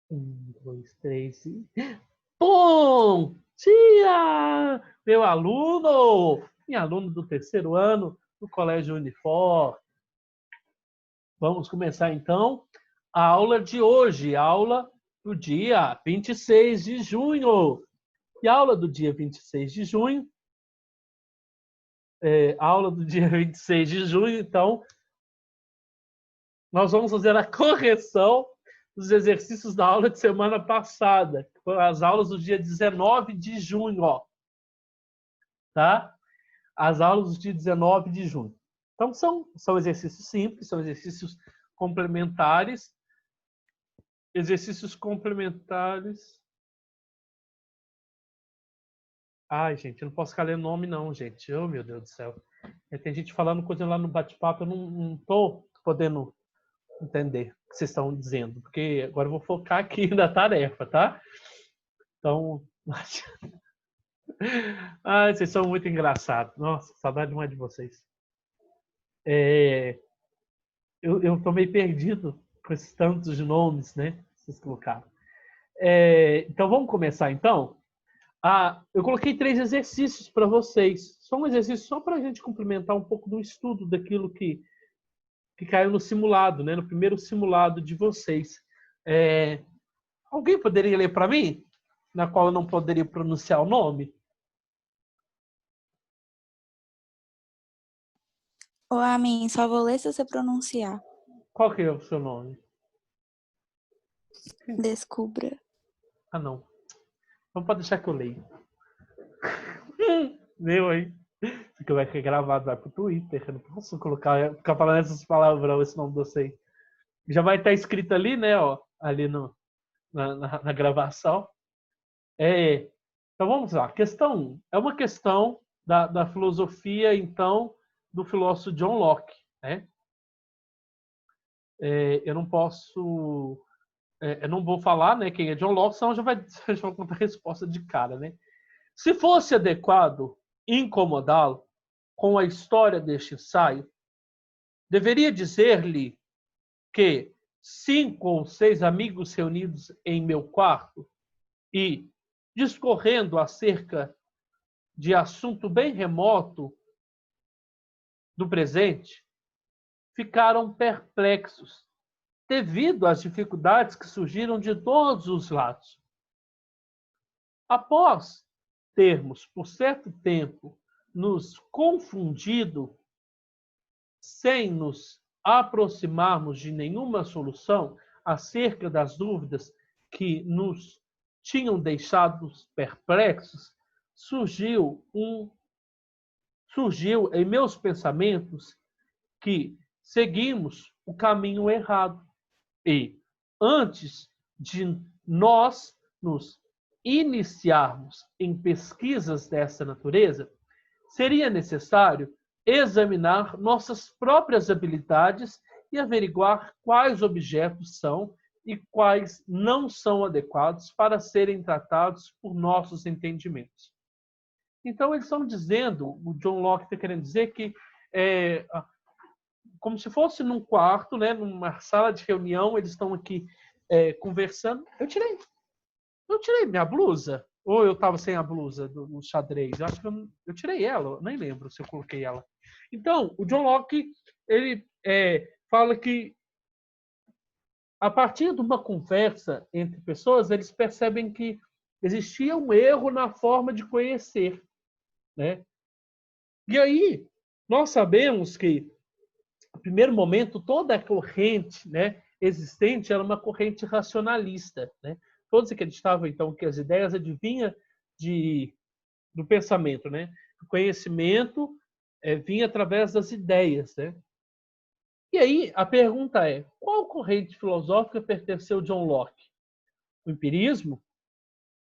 Dois, três e... Bom dia, meu aluno! Minha aluno do terceiro ano do Colégio Unifor. Vamos começar, então, a aula de hoje, aula do dia 26 de junho. E a aula do dia 26 de junho, então, nós vamos fazer a correção dos exercícios da aula de semana passada, que foram as aulas do dia 19 de junho, ó. Tá? As aulas do dia 19 de junho. Então, são exercícios simples, são exercícios complementares. Exercícios complementares. Ai, gente, eu não posso ficar lendo nome, não, gente. Oh, meu Deus do céu. Tem gente falando coisa lá no bate-papo, eu não tô podendo entender o que vocês estão dizendo, porque agora eu vou focar aqui na tarefa, tá? Então, ai, vocês são muito engraçados. Nossa, saudade demais de vocês. Eu tô meio perdido com esses tantos de nomes, né? Que vocês colocaram. Então, vamos começar, então? Eu coloquei 3 exercícios para vocês. Só um exercício só para a gente complementar um pouco do estudo daquilo que caiu no simulado, né? No primeiro simulado de vocês. Alguém poderia ler para mim? Na qual eu não poderia pronunciar o nome? Ô, Amin, só vou ler se você pronunciar. Qual que é o seu nome? Descubra. Ah, não. Então pode deixar que eu leio. Meu aí. Porque vai ficar gravado, vai pro Twitter. Eu não posso ficar falando essas palavras, esse nome de vocês. Já vai estar escrito ali, né? Ó, ali na gravação. Então vamos lá. Questão 1. É uma questão da filosofia, então, do filósofo John Locke. Né? Eu não posso... eu não vou falar, né, quem é John Locke, senão já vai contar a resposta de cara, né? Se fosse adequado incomodá-lo com a história deste ensaio, deveria dizer-lhe que 5 ou 6 amigos reunidos em meu quarto e discorrendo acerca de assunto bem remoto do presente, ficaram perplexos devido às dificuldades que surgiram de todos os lados. Após termos, por certo tempo, nos confundido, sem nos aproximarmos de nenhuma solução acerca das dúvidas que nos tinham deixado perplexos, surgiu em meus pensamentos que seguimos o caminho errado. E, antes de nós nos iniciarmos em pesquisas dessa natureza, seria necessário examinar nossas próprias habilidades e averiguar quais objetos são e quais não são adequados para serem tratados por nossos entendimentos. Então, eles estão dizendo, o John Locke está querendo dizer que como se fosse num quarto, né, numa sala de reunião, eles estão aqui conversando. Eu tirei minha blusa, ou eu estava sem a blusa do xadrez. Eu acho que eu tirei ela, eu nem lembro se eu coloquei ela. Então, o John Locke, ele fala que a partir de uma conversa entre pessoas, eles percebem que existia um erro na forma de conhecer, né? E aí, nós sabemos que, no primeiro momento, toda a corrente, né, existente era uma corrente racionalista. Né? Todos acreditavam, então, que as ideias advinham do pensamento. Né? O conhecimento vinha através das ideias. Né? E aí, a pergunta é, qual corrente filosófica pertenceu a John Locke? O empirismo,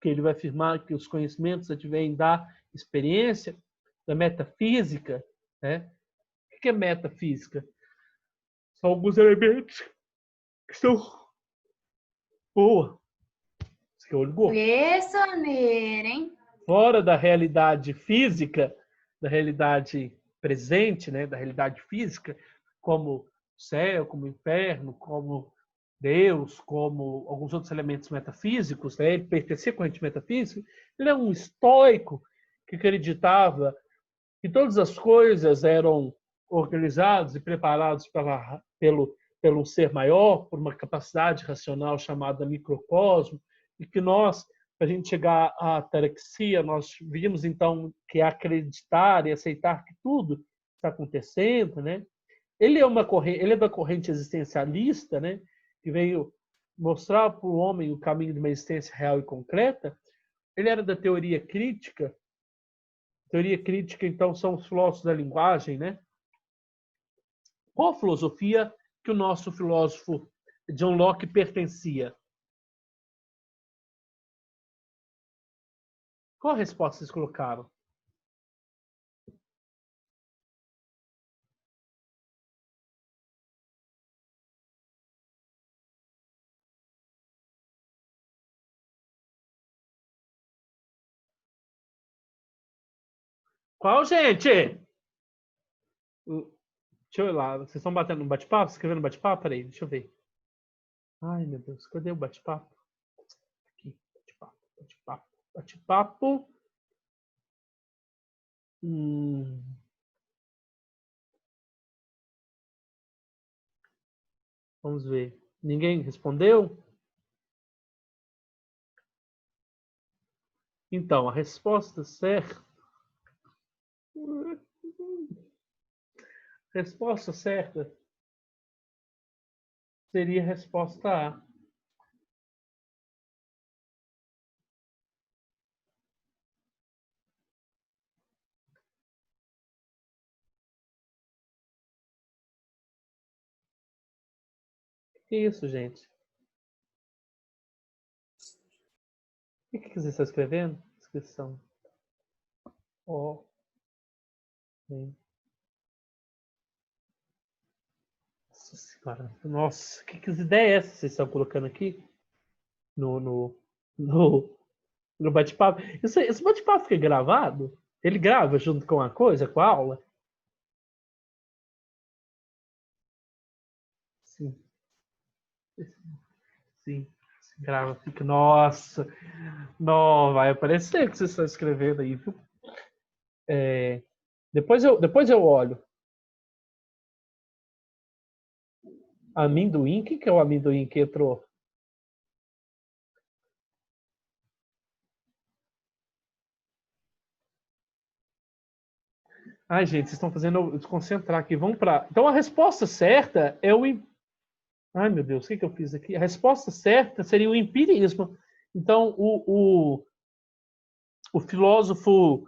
que ele vai afirmar que os conhecimentos advêm da experiência, da metafísica. Né? O que é metafísica? São alguns elementos que estão... Boa! Você quer olho gordo? Personeira, hein? Fora da realidade física, da realidade presente, né? Da realidade física, como o céu, como o inferno, como Deus, como alguns outros elementos metafísicos, né? Ele pertencia à corrente metafísica, ele é um estoico que acreditava que todas as coisas eram organizadas e preparadas pelo um ser maior, por uma capacidade racional chamada microcosmo, e que nós, para a gente chegar à ataraxia, nós vimos então que é acreditar e aceitar que tudo está acontecendo, né? Ele é da corrente existencialista, né? Que veio mostrar para o homem o caminho de uma existência real e concreta. Ele era da teoria crítica. Teoria crítica, então, são os filósofos da linguagem, né? Qual a filosofia que o nosso filósofo John Locke pertencia? Qual a resposta vocês colocaram? Qual, gente? Deixa eu ir lá. Vocês estão batendo no bate-papo? Escrevendo no bate-papo? Peraí, deixa eu ver. Ai, meu Deus. Cadê o bate-papo? Aqui. Bate-papo. Bate-papo. Bate-papo. Vamos ver. Ninguém respondeu? Então, a resposta certa... Resposta certa seria a resposta A. Que isso, gente? O que você está escrevendo? Descrição. Ó. Nossa senhora. Nossa, que ideia é essa que vocês estão colocando aqui? No bate-papo. Esse bate-papo fica gravado? Ele grava junto com a coisa, com a aula? Sim. Sim. Grava, fica. Nossa. Não, vai aparecer o que vocês estão escrevendo aí, viu? Depois eu olho. Amendoim? O que é o amendoim que entrou? Ai, gente, vocês estão fazendo eu desconcentrar aqui. Vamos para. Então, a resposta certa é o. Ai, meu Deus, o que eu fiz aqui? A resposta certa seria o empirismo. Então, o filósofo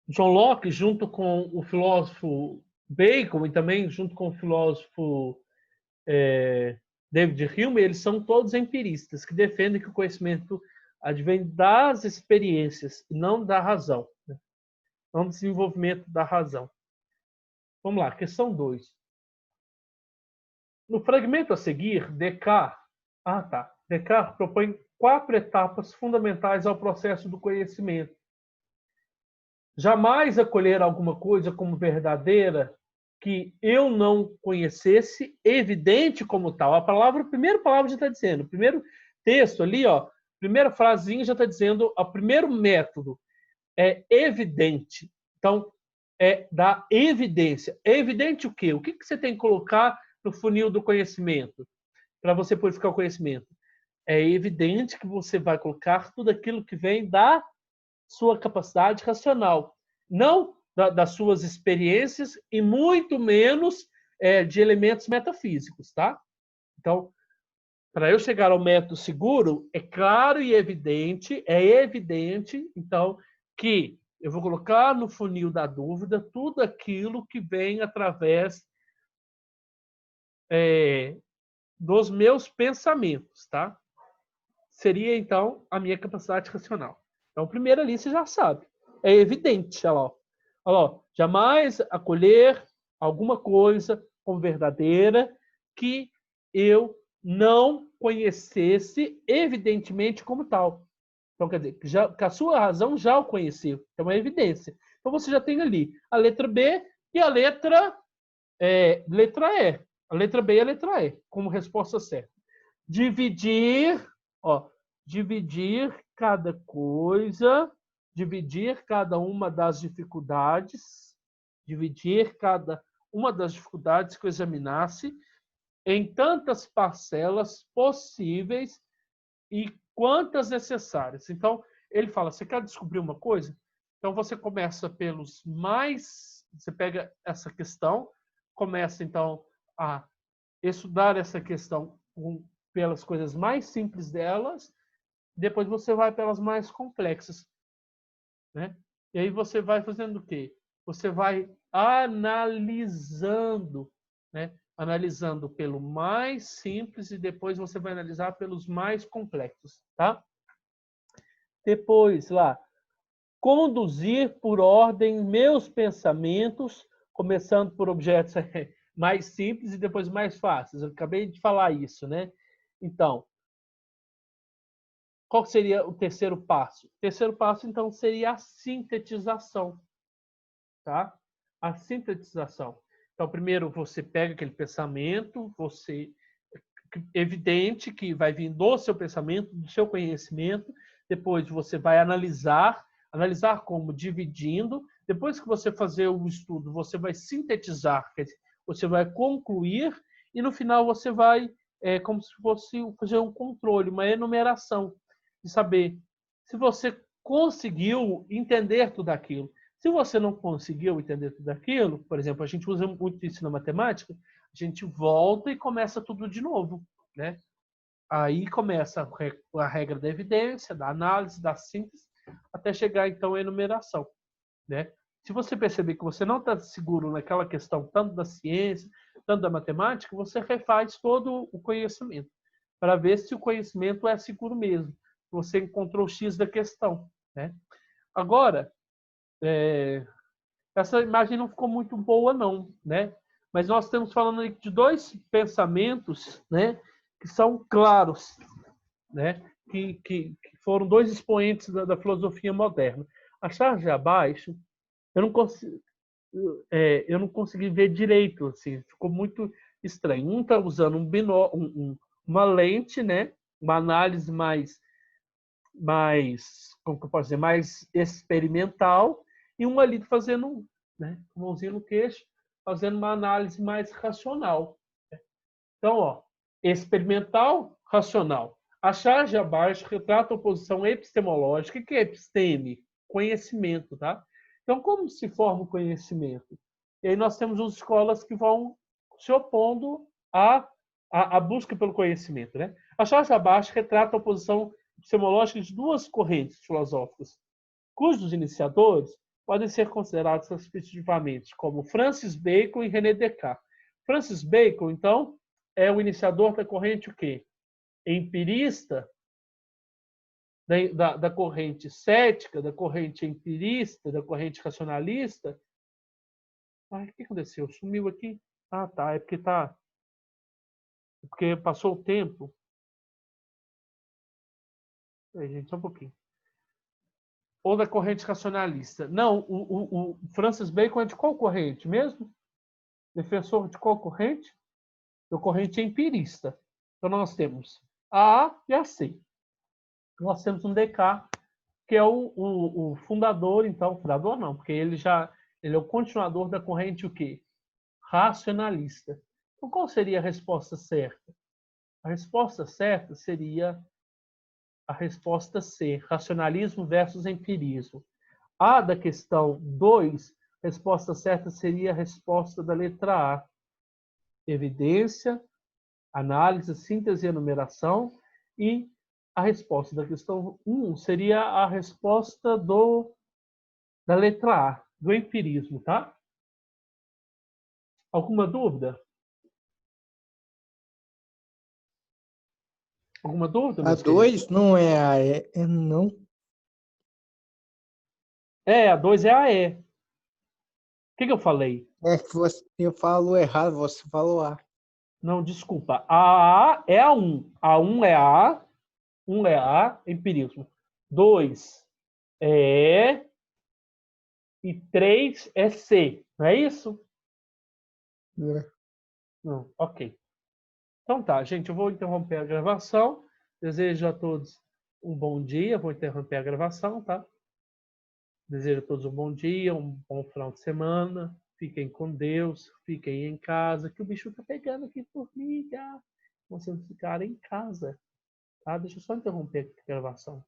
John Locke, junto com o filósofo Bacon e também junto com o filósofo David Hume, eles são todos empiristas, que defendem que o conhecimento advém das experiências e não da razão. Né? Não do desenvolvimento da razão. Vamos lá, questão 2. No fragmento a seguir, Descartes propõe 4 etapas fundamentais ao processo do conhecimento. Jamais acolher alguma coisa como verdadeira que eu não conhecesse, evidente como tal. A primeira palavra já está dizendo, o primeiro texto ali, ó, primeira frasinha já está dizendo, o primeiro método é evidente. Então, é da evidência. É evidente o quê? O que você tem que colocar no funil do conhecimento para você purificar o conhecimento? É evidente que você vai colocar tudo aquilo que vem da sua capacidade racional, não das suas experiências e muito menos de elementos metafísicos, tá? Então, para eu chegar ao método seguro, é claro e evidente, então, que eu vou colocar no funil da dúvida tudo aquilo que vem através dos meus pensamentos, tá? Seria, então, a minha capacidade racional. Então, primeiro ali você já sabe. É evidente, olha lá. Jamais acolher alguma coisa como verdadeira que eu não conhecesse evidentemente como tal. Então, quer dizer, que a sua razão já o conheceu. Então, é evidência. Então, você já tem ali a letra B e a letra E. A letra B e a letra E, como resposta certa. Dividir, ó, dividir cada coisa, dividir cada uma das dificuldades, dividir cada uma das dificuldades que eu examinasse em tantas parcelas possíveis e quantas necessárias. Então, ele fala, você quer descobrir uma coisa? Então, você começa pelos mais... Você pega essa questão, começa, então, a estudar essa questão pelas coisas mais simples delas, depois você vai pelas mais complexas, né? E aí você vai fazendo o quê? Você vai analisando, né? Analisando pelo mais simples e depois você vai analisar pelos mais complexos, tá? Depois, lá, conduzir por ordem meus pensamentos, começando por objetos mais simples e depois mais fáceis. Eu acabei de falar isso, né? Então, qual seria o terceiro passo? O terceiro passo, então, seria a sintetização, tá? A sintetização. Então, primeiro você pega aquele pensamento, evidente que vai vir do seu pensamento, do seu conhecimento, depois você vai analisar como? Dividindo. Depois que você fazer o estudo, você vai sintetizar, quer dizer, você vai concluir e no final você vai, como se fosse fazer um controle, uma enumeração, de saber se você conseguiu entender tudo aquilo. Se você não conseguiu entender tudo aquilo, por exemplo, a gente usa muito isso na matemática, a gente volta e começa tudo de novo, né? Aí começa a regra da evidência, da análise, da síntese, até chegar, então, à enumeração, né? Se você perceber que você não está seguro naquela questão, tanto da ciência, tanto da matemática, você refaz todo o conhecimento, para ver se o conhecimento é seguro mesmo. Você encontrou o X da questão, né? Agora, essa imagem não ficou muito boa, não, né? Mas nós estamos falando de dois pensamentos, né, que são claros, né, que foram dois expoentes da filosofia moderna. A charge abaixo, eu não consegui ver direito, assim, ficou muito estranho. Um está usando uma lente, né, uma análise como que eu posso dizer, mais experimental, e um ali fazendo, né, mãozinha no queixo, fazendo uma análise mais racional. Então, ó, experimental, racional. A charge abaixo retrata a oposição epistemológica. O que é episteme? Conhecimento, tá? Então, como se forma o conhecimento? E aí nós temos as escolas que vão se opondo à busca pelo conhecimento, né? A charge abaixo retrata a oposição epistemológica de duas correntes filosóficas, cujos iniciadores podem ser considerados respectivamente como Francis Bacon e René Descartes. Francis Bacon, então, é o iniciador da corrente o quê? Empirista, da corrente cética, da corrente empirista, da corrente racionalista. Ai, o que aconteceu? Sumiu aqui? Ah, tá. É porque passou o tempo. Gente, só um pouquinho. Ou da corrente racionalista. Não, o Francis Bacon é de qual corrente mesmo? Defensor de qual corrente? Da corrente empirista. Então, nós temos a A e a C. Nós temos um Descartes, que é o fundador, então, fundador não, porque ele é o continuador da corrente o quê? Racionalista. Então, qual seria a resposta certa? A resposta certa seria a resposta C, racionalismo versus empirismo. A da questão 2, resposta certa seria a resposta da letra A. Evidência, análise, síntese e enumeração. E a resposta da questão 1 seria a resposta da letra A, do empirismo, tá? Alguma dúvida? Alguma dúvida, A meus queridos? 2 não é a E, não. A 2 é a E. O que eu falei? É que você falou errado, você falou A. Não, desculpa. A A é a 1. A 1 é A, 1 é A, empirismo. 2 é E e 3 é C. Não é isso? É. Não, ok. Então tá, gente, eu vou interromper a gravação. Desejo a todos um bom dia. Vou interromper a gravação, tá? Desejo a todos um bom dia, um bom final de semana. Fiquem com Deus, fiquem em casa, que o bicho tá pegando aqui, formiga. Vocês ficarem em casa, tá? Deixa eu só interromper a gravação.